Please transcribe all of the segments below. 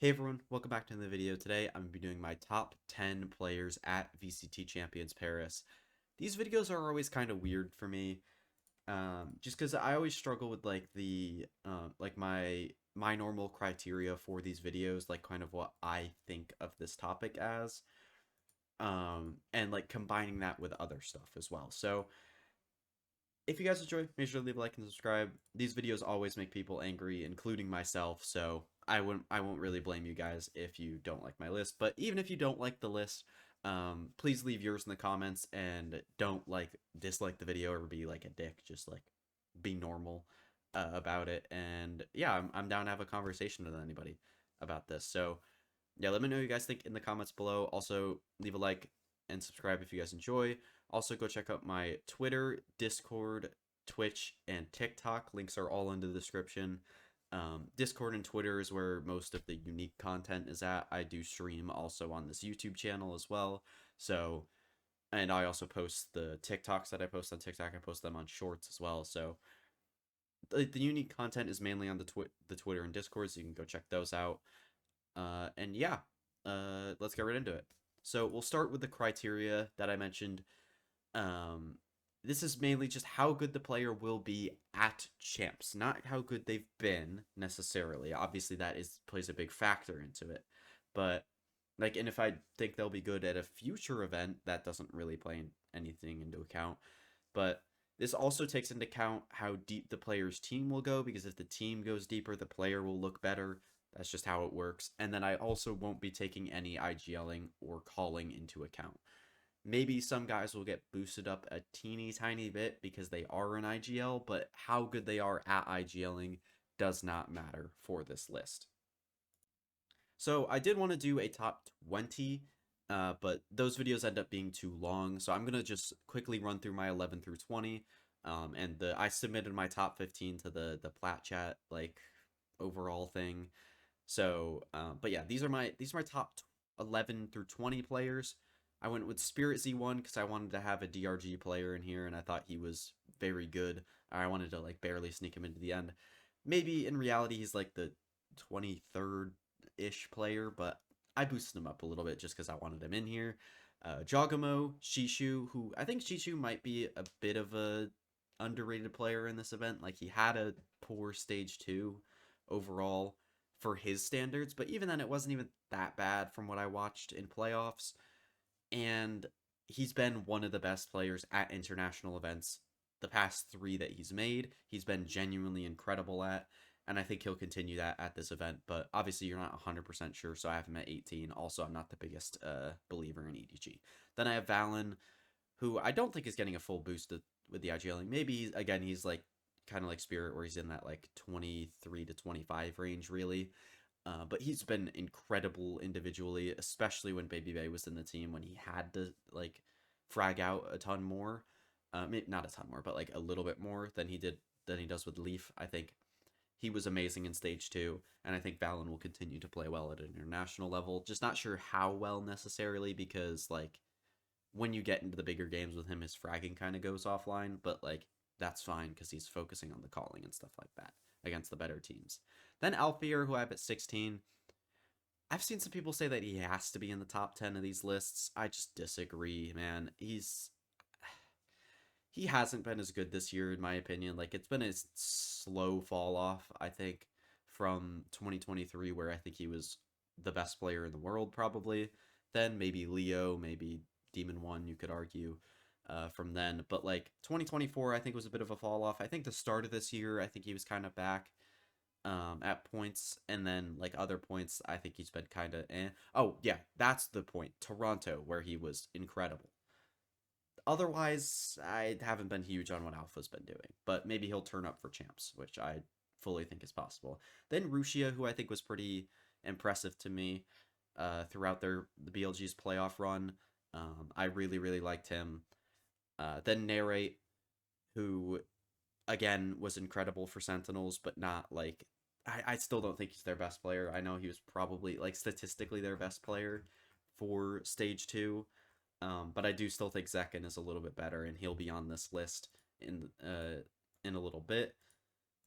Hey everyone, welcome back to the video. Today I'm going to be doing my top 10 players at VCT Champions Paris. These videos are always kind of weird for me, just because I always struggle with like my normal criteria for these videos, like kind of what I think of this topic as, and like combining that with other stuff as well. So if you guys enjoy, make sure to leave a like and subscribe. These videos always make people angry, including myself, so I won't really blame you guys if you don't like my list. But even if you don't like the list, please leave yours in the comments and don't like dislike the video or be like a dick. Just like be normal about it. And yeah, I'm down to have a conversation with anybody about this. So yeah, let me know what you guys think in the comments below. Also, leave a like and subscribe if you guys enjoy. Also, go check out my Twitter, Discord, Twitch, and TikTok. Links are all in the description. Discord and Twitter is where most of the unique content is at. I do stream also on this YouTube channel as well. So, and I also post the TikToks that I post on TikTok. I post them on Shorts as well. So, the unique content is mainly on the Twitter and Discord, so you can go check those out. And yeah, let's get right into it. So we'll start with the criteria that I mentioned. Um, this is mainly just how good the player will be at champs, not how good they've been necessarily. Obviously, that is plays a big factor into it, but like, and if I think they'll be good at a future event, that doesn't really play anything into account. But this also takes into account how deep the player's team will go, because if the team goes deeper, the player will look better. That's just how it works. And then I also won't be taking any IGLing or calling into account. Maybe some guys will get boosted up a teeny tiny bit because they are an IGL, but how good they are at IGLing does not matter for this list. So I did want to do a top 20, but those videos end up being too long. So I'm going to just quickly run through my 11 through 20. And I submitted my top 15 to the Plat Chat, like, overall thing. So, but yeah, these are my top 11 through 20 players. I went with Spirit Z1 because I wanted to have a DRG player in here, and I thought he was very good. I wanted to like barely sneak him into the end. Maybe in reality he's like the 23rd ish player, but I boosted him up a little bit just because I wanted him in here. Jogamo, Shishu, who I think Shishu might be a bit of a underrated player in this event. Like, he had a poor stage 2 overall for his standards, but even then it wasn't even that bad from what I watched in playoffs. And he's been one of the best players at international events the past 3 that he's made. He's been genuinely incredible at, and I think he'll continue that at this event. But obviously, you're not 100% sure, so I have him at 18. Also, I'm not the biggest believer in EDG. Then I have Valen, who I don't think is getting a full boost with the IGLing. Maybe, again, he's like kind of like Spirit, where he's in that like 23 to 25 range, really. But he's been incredible individually, especially when Baby Bay was in the team, when he had to like frag out a ton more. Maybe not a ton more, but like a little bit more than he does with Leaf. I think he was amazing in stage 2, and I think Valen will continue to play well at an international level. Just not sure how well necessarily, because like when you get into the bigger games with him, his fragging kind of goes offline, but like that's fine because he's focusing on the calling and stuff like that against the better teams. Then Alfier, who I have at 16. I've seen some people say that he has to be in the top 10 of these lists. I just disagree, man. He hasn't been as good this year, in my opinion. Like, it's been a slow fall off, I think, from 2023, where I think he was the best player in the world, probably. Then maybe Leo, maybe Demon One, you could argue, from then. But like 2024, I think was a bit of a fall off. I think the start of this year, I think he was kind of back at points, and then like other points, I think he's been kind of eh. Oh yeah, that's the point. Toronto, where he was incredible. Otherwise, I haven't been huge on what Alpha's been doing, but maybe he'll turn up for champs, which I fully think is possible. Then Rushia, who I think was pretty impressive to me throughout the BLG's playoff run. I really liked him. Then Narrate, who again was incredible for Sentinels, but not like I still don't think he's their best player. I know he was probably like statistically their best player for stage 2. But I do still think Zekken is a little bit better, and he'll be on this list in a little bit.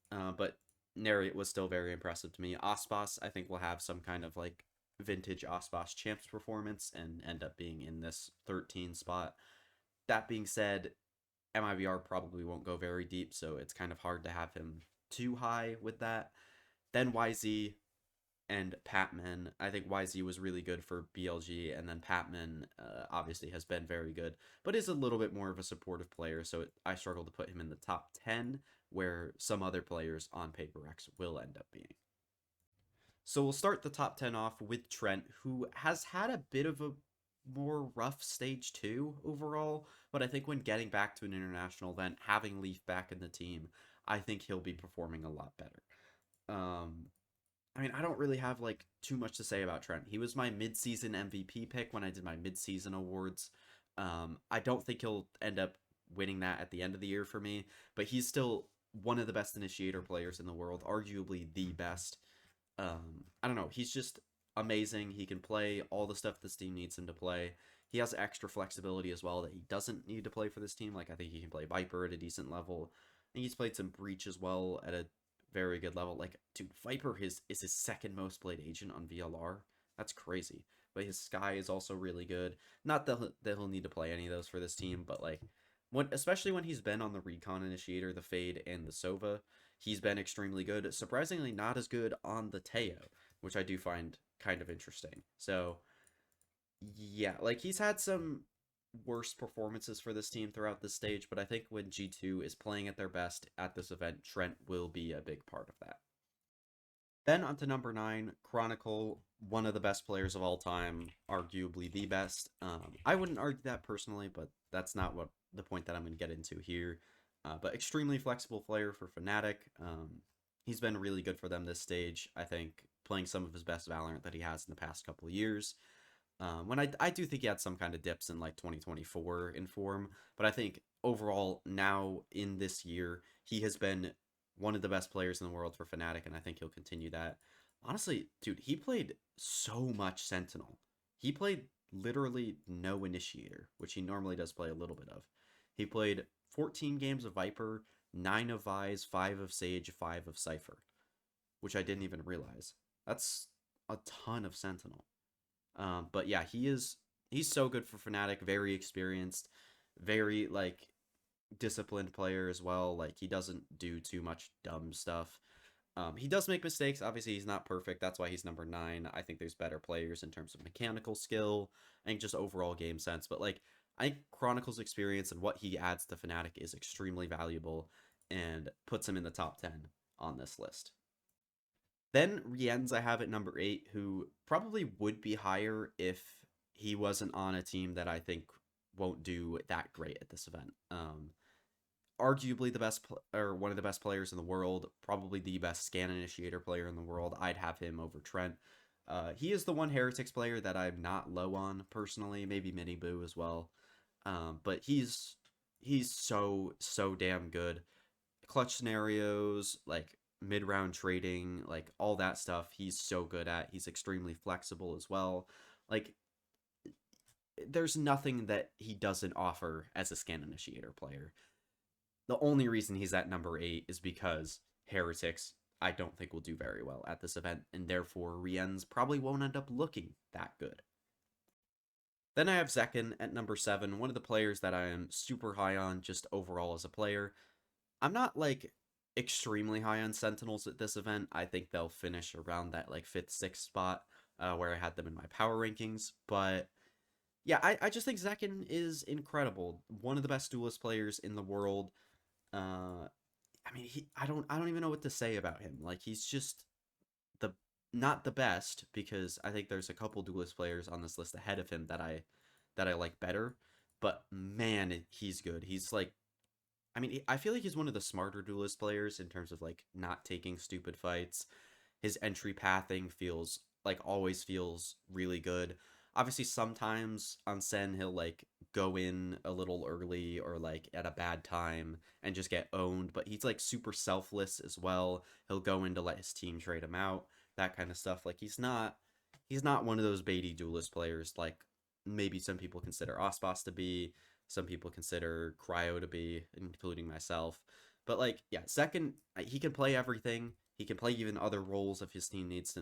But Nariot was still very impressive to me. Ospas, I think, will have some kind of like vintage Ospas champs performance and end up being in this 13 spot. That being said, MIVR probably won't go very deep, so it's kind of hard to have him too high with that. Then YZ and Patman. I think YZ was really good for BLG, and then Patman obviously has been very good, but is a little bit more of a supportive player, so I struggle to put him in the top 10, where some other players on Paper X will end up being. So we'll start the top 10 off with Trent, who has had a bit of a more rough stage 2 overall, but I think when getting back to an international event, having Leaf back in the team, I think he'll be performing a lot better. Um, I mean, I don't really have like too much to say about Trent. He was my mid-season MVP pick when I did my mid-season awards. I don't think he'll end up winning that at the end of the year for me, but he's still one of the best initiator players in the world, arguably the best. I don't know. He's just amazing. He can play all the stuff this team needs him to play. He has extra flexibility as well that he doesn't need to play for this team. Like, I think he can play Viper at a decent level. And he's played some Breach as well at a very good level. Like, dude, Viper is his second most played agent on VLR. That's crazy. But his Sky is also really good. Not that he'll need to play any of those for this team, but like, especially when he's been on the Recon Initiator, the Fade, and the Sova, he's been extremely good. Surprisingly, not as good on the Teo, which I do find kind of interesting. So, yeah, like he's had some worse performances for this team throughout this stage, but I think when G2 is playing at their best at this event, Trent will be a big part of that. Then on to number 9, Chronicle, one of the best players of all time, arguably the best. I wouldn't argue that personally, but that's not what the point that I'm going to get into here. But extremely flexible player for Fnatic. He's been really good for them this stage, I think, playing some of his best Valorant that he has in the past couple of years. When I do think he had some kind of dips in like 2024 in form, but I think overall now in this year, he has been one of the best players in the world for Fnatic, and I think he'll continue that. Honestly, dude, he played so much Sentinel. He played literally no Initiator, which he normally does play a little bit of. He played 14 games of Viper, 9 of Vise, 5 of Sage, 5 of Cypher, which I didn't even realize. That's a ton of Sentinel. But yeah, he's so good for Fnatic, very experienced, very like disciplined player as well. Like he doesn't do too much dumb stuff. He does make mistakes. Obviously, he's not perfect. That's why he's number 9. I think there's better players in terms of mechanical skill and just overall game sense. But like, I think Chronicle's experience and what he adds to Fnatic is extremely valuable and puts him in the top 10 on this list. Then Riens, I have at number 8, who probably would be higher if he wasn't on a team that I think won't do that great at this event. Arguably the best or one of the best players in the world, probably the best scan initiator player in the world. I'd have him over Trent. He is the one Heretics player that I'm not low on personally, maybe Mini Boo as well. But he's so damn good. Clutch scenarios, like mid-round trading, like all that stuff, he's so good at. He's extremely flexible as well. Like there's nothing that he doesn't offer as a scan initiator player. The only reason he's at number 8 is because Heretics, I don't think will do very well at this event, and therefore Riens probably won't end up looking that good. Then I have Zekken at number 7, one of the players that I am super high on just overall as a player. I'm not like extremely high on Sentinels at this event. I think they'll finish around that like 5th, 6th spot where I had them in my power rankings. But yeah, I just think Zekken is incredible. One of the best duelist players in the world. I mean, I don't even know what to say about him. Like he's just the not the best because I think there's a couple duelist players on this list ahead of him that I like better. But man, he's good. He's like I mean, I feel like he's one of the smarter duelist players in terms of like not taking stupid fights. His entry pathing feels like always feels really good. Obviously, sometimes on Sen he'll like go in a little early or like at a bad time and just get owned, but he's like super selfless as well. He'll go in to let his team trade him out, that kind of stuff. Like he's not one of those baity duelist players like maybe some people consider Ospas to be, some people consider Cryo to be, including myself. But like, yeah, second, he can play everything. He can play even other roles if his team needs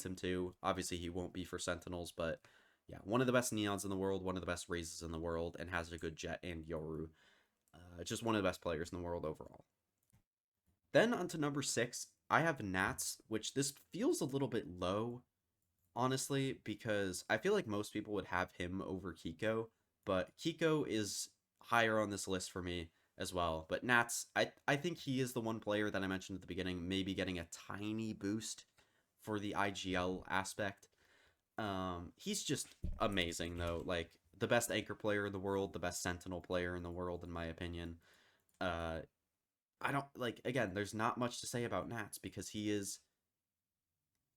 him to. Obviously, he won't be for Sentinels, but yeah, one of the best Neons in the world, one of the best Raises in the world, and has a good Jet and Yoru. Just one of the best players in the world overall. Then on to number 6, I have Nats, which this feels a little bit low, honestly, because I feel like most people would have him over Keiko, but Keiko is higher on this list for me as well. But Nats, I think he is the one player that I mentioned at the beginning, maybe getting a tiny boost for the IGL aspect. He's just amazing though, like the best anchor player in the world, the best sentinel player in the world, in my opinion. Uh, I don't like again. There's not much to say about Nats because he is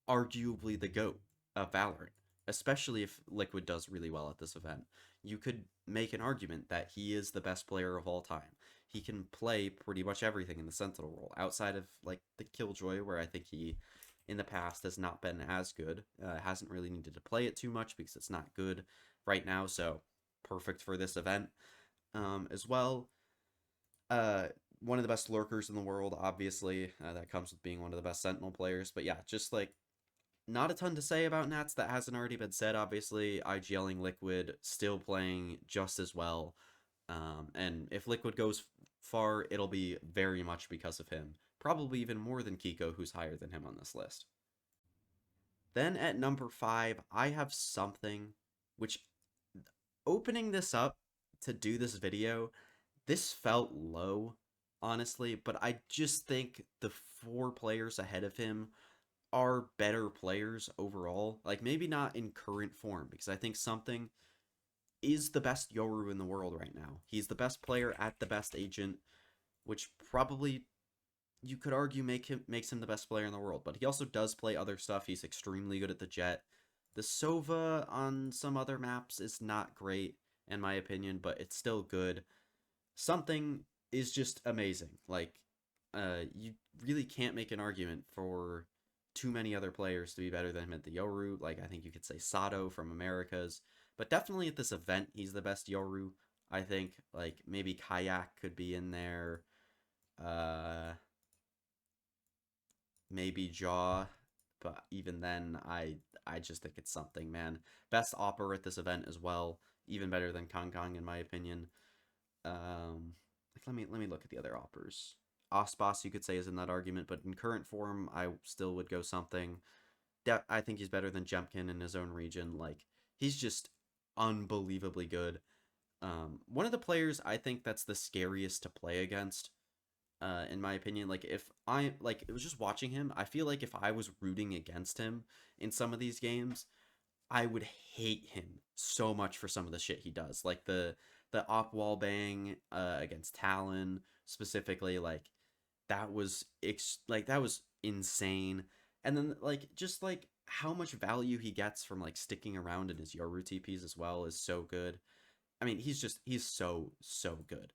arguably the GOAT of Valorant, especially if Liquid does really well at this event. You could make an argument that he is the best player of all time. He can play pretty much everything in the Sentinel role, outside of like the Killjoy, where I think he in the past has not been as good. Hasn't really needed to play it too much because it's not good right now, so perfect for this event as well. Uh, One of the best lurkers in the world, obviously. That comes with being one of the best Sentinel players. But yeah, just like not a ton to say about Nats that hasn't already been said. Obviously, IGLing Liquid, still playing just as well. And if Liquid goes far, it'll be very much because of him. Probably even more than Keiko, who's higher than him on this list. Then at number 5, I have something which, opening this up to do this video, this felt low, honestly, but I just think the 4 players ahead of him are better players overall. Like maybe not in current form because I think something is the best Yoru in the world right now. He's the best player at the best agent, which probably you could argue makes him the best player in the world. But he also does play other stuff. He's extremely good at the Jet. The Sova on some other maps is not great in my opinion, but it's still good. Something is just amazing. Like you really can't make an argument for too many other players to be better than him at the Yoru. Like I think you could say Sato from Americas, but definitely at this event he's the best Yoru. I think like maybe Kayak could be in there. Uh, maybe Jaw, but even then I just think it's something, man. Best opera at this event as well, even better than Kong Kong in my opinion. Let me look at the other operas. Ospas, you could say, is in that argument, but in current form, I still would go something. I think he's better than Jemkin in his own region. Like he's just unbelievably good. One of the players I think that's the scariest to play against, in my opinion. Like if I like it was just watching him, I feel like if I was rooting against him in some of these games, I would hate him so much for some of the shit he does. Like the op wall bang against Talon specifically, like that was insane. And then like just like how much value he gets from like sticking around in his Yoru TPs as well is so good. I mean, he's so good.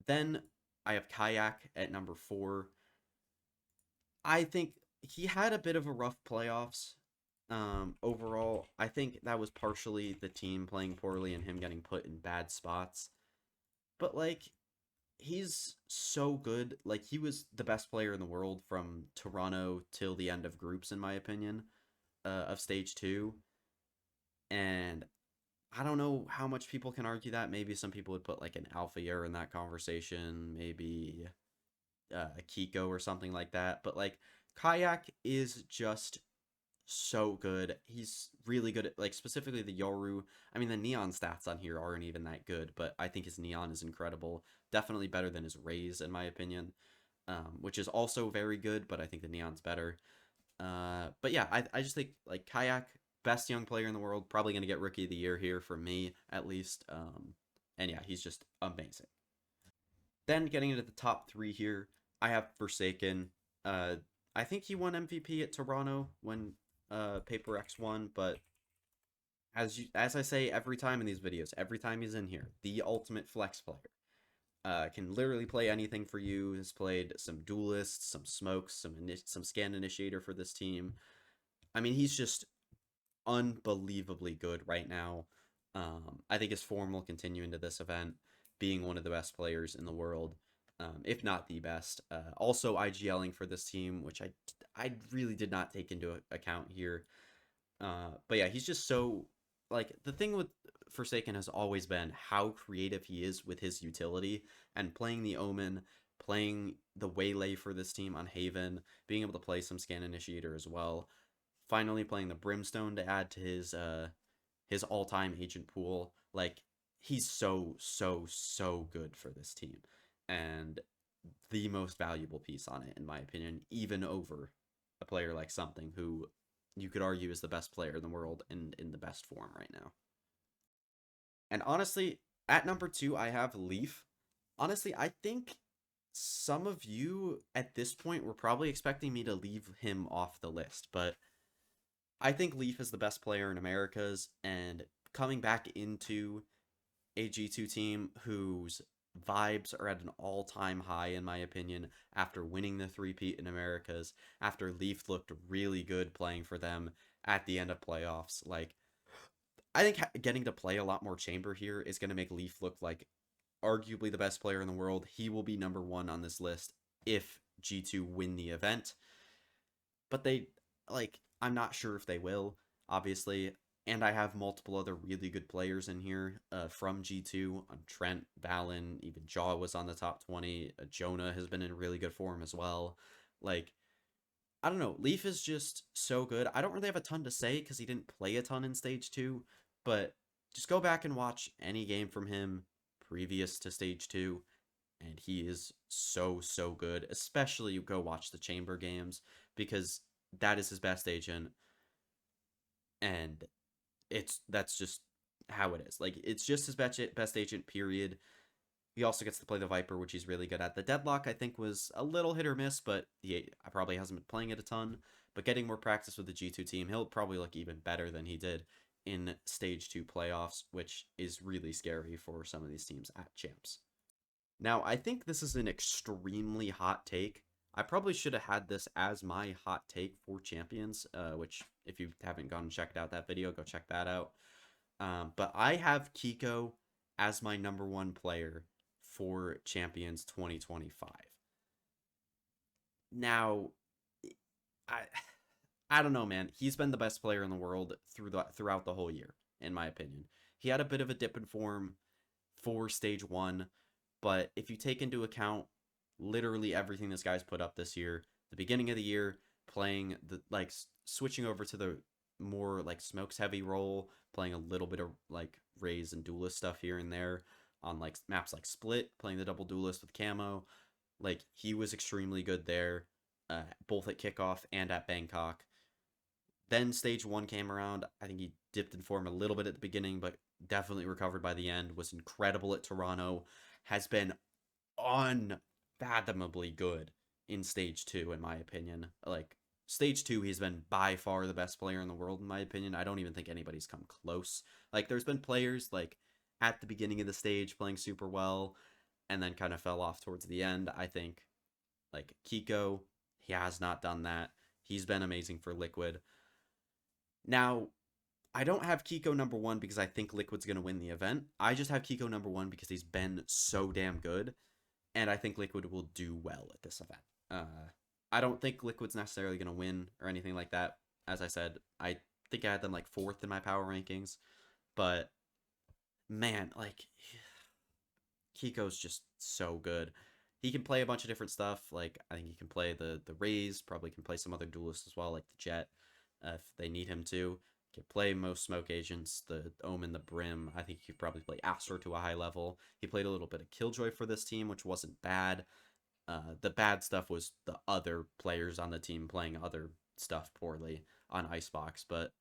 Then I have Kayak at number 4. I think he had a bit of a rough playoffs. Overall, I think that was partially the team playing poorly and him getting put in bad spots. But like he's so good. Like he was the best player in the world from Toronto till the end of groups, in my opinion, of stage 2. And I don't know how much people can argue that. Maybe some people would put like an Alpha Year in that conversation. Maybe a Keiko or something like that. But like Kayak is just so good. He's really good at like specifically the Yoru. I mean the neon stats on here aren't even that good, but I think his neon is incredible. Definitely better than his raise in my opinion. Which is also very good, but I think the neon's better. But yeah, I just think like Kayak, best young player in the world, probably gonna get rookie of the year here for me at least. And yeah, he's just amazing. Then getting into the top 3 here, I have Forsaken. Uh, I think he won MVP at Toronto when Paper X won, but as I say every time in these videos, every time he's in here, the ultimate flex player. Can literally play anything for you. Has played some duelists, some smokes, some scan initiator for this team. I mean, he's just unbelievably good right now. I think his form will continue into this event, being one of the best players in the world. if not the best. Also IGLing for this team, which I really did not take into account here. But yeah, he's just so, like, the thing with Forsaken has always been how creative he is with his utility, and playing the Omen, playing the Waylay for this team on Haven, being able to play some Scan Initiator as well, finally playing the Brimstone to add to his all-time agent pool. Like, he's so good for this team, and the most valuable piece on it, in my opinion, even over a player like Something, who you could argue is the best player in the world and in the best form right now. And honestly, at number 2, I have Leaf. Honestly, I think some of you at this point were probably expecting me to leave him off the list, but I think Leaf is the best player in Americas, and coming back into a G2 team whose vibes are at an all-time high, in my opinion, after winning the three-peat in Americas, after Leaf looked really good playing for them at the end of playoffs. Like, I think getting to play a lot more Chamber here is going to make Leaf look like arguably the best player in the world. He will be number 1 on this list if G2 win the event. But I'm not sure if they will, obviously. And I have multiple other really good players in here from G2. Trent, Valen, even Jaw was on the top 20. Jonah has been in really good form as well. Like, I don't know. Leaf is just so good. I don't really have a ton to say because he didn't play a ton in Stage 2. But just go back and watch any game from him previous to Stage 2. And he is so good. Especially go watch the Chamber games, because that is his best agent. And that's just how it is. Like, it's just his best agent, period. He also gets to play the Viper, which he's really good at. The Deadlock, I think, was a little hit or miss, but he probably hasn't been playing it a ton. But getting more practice with the G2 team, he'll probably look even better than he did in Stage 2 playoffs, which is really scary for some of these teams at Champs. Now, I think this is an extremely hot take. I probably should have had this as my hot take for Champions, which, if you haven't gone and checked out that video, go check that out. But I have Keiko as my number 1 player for Champions 2025. Now, I I don't know, man. He's been the best player in the world throughout the whole year, in my opinion. He had a bit of a dip in form for Stage 1, but if you take into account literally everything this guy's put up this year, the beginning of the year, playing switching over to the more smokes heavy role, playing a little bit of Raze and duelist stuff here and there on maps like Split, playing the double duelist with camo. He was extremely good there, both at kickoff and at Bangkok. Then Stage 1 came around. I think he dipped in form a little bit at the beginning, but definitely recovered by the end. Was incredible at Toronto. Has been unfathomably good in Stage 2, in my opinion. Stage 2, he's been by far the best player in the world, in my opinion. I don't even think anybody's come close. There's been players, at the beginning of the stage playing super well, and then kind of fell off towards the end. I think, Keiko, he has not done that. He's been amazing for Liquid. Now, I don't have Keiko number 1 because I think Liquid's going to win the event. I just have Keiko number 1 because he's been so damn good, and I think Liquid will do well at this event. I don't think Liquid's necessarily going to win or anything like that. As I said, I think I had them 4th in my power rankings, but man, Keiko's just so good. He can play a bunch of different stuff. I think he can play the Raze, probably can play some other duelists as well, like the Jet, if they need him to. He can play most smoke agents, the Omen, the Brim. I think he could probably play Astro to a high level. He played a little bit of Killjoy for this team, which wasn't bad. The bad stuff was the other players on the team playing other stuff poorly on Icebox. But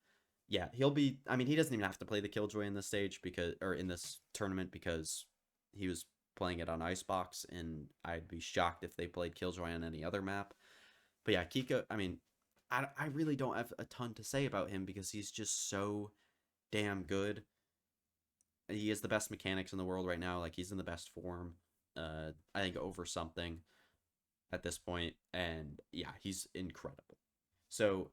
yeah, he doesn't even have to play the Killjoy in this stage in this tournament, because he was playing it on Icebox, and I'd be shocked if they played Killjoy on any other map. But yeah, Keiko, I really don't have a ton to say about him because he's just so damn good. He has the best mechanics in the world right now. He's in the best form. I think over Something at this point, and yeah, he's incredible. So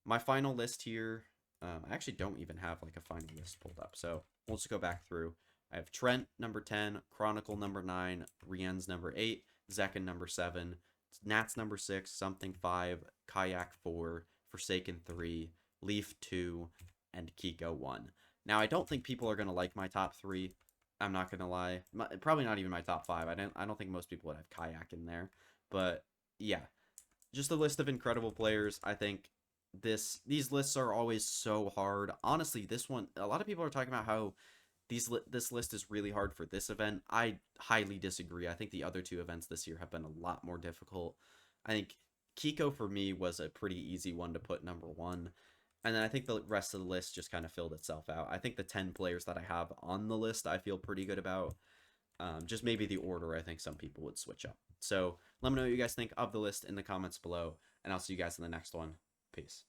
my final list here, I actually don't even have a final list pulled up, so we'll just go back through. I have Trent number 10, Chronicle number 9, Riens number 8, Zekken number 7, Nats number 6, Something 5, Kayak 4, Forsaken 3, Leaf 2, and Keiko 1. Now, I don't think people are going to like my top 3. I'm not going to lie. Probably not even my top 5. I don't think most people would have Kayak in there. But, yeah. Just a list of incredible players. I think these lists are always so hard. Honestly, this one, a lot of people are talking about how this list is really hard for this event. I highly disagree. I think the other 2 events this year have been a lot more difficult. I think Keiko for me was a pretty easy one to put number 1. And then I think the rest of the list just kind of filled itself out. I think the 10 players that I have on the list I feel pretty good about. Just maybe the order, I think some people would switch up. So let me know what you guys think of the list in the comments below, and I'll see you guys in the next one. Peace.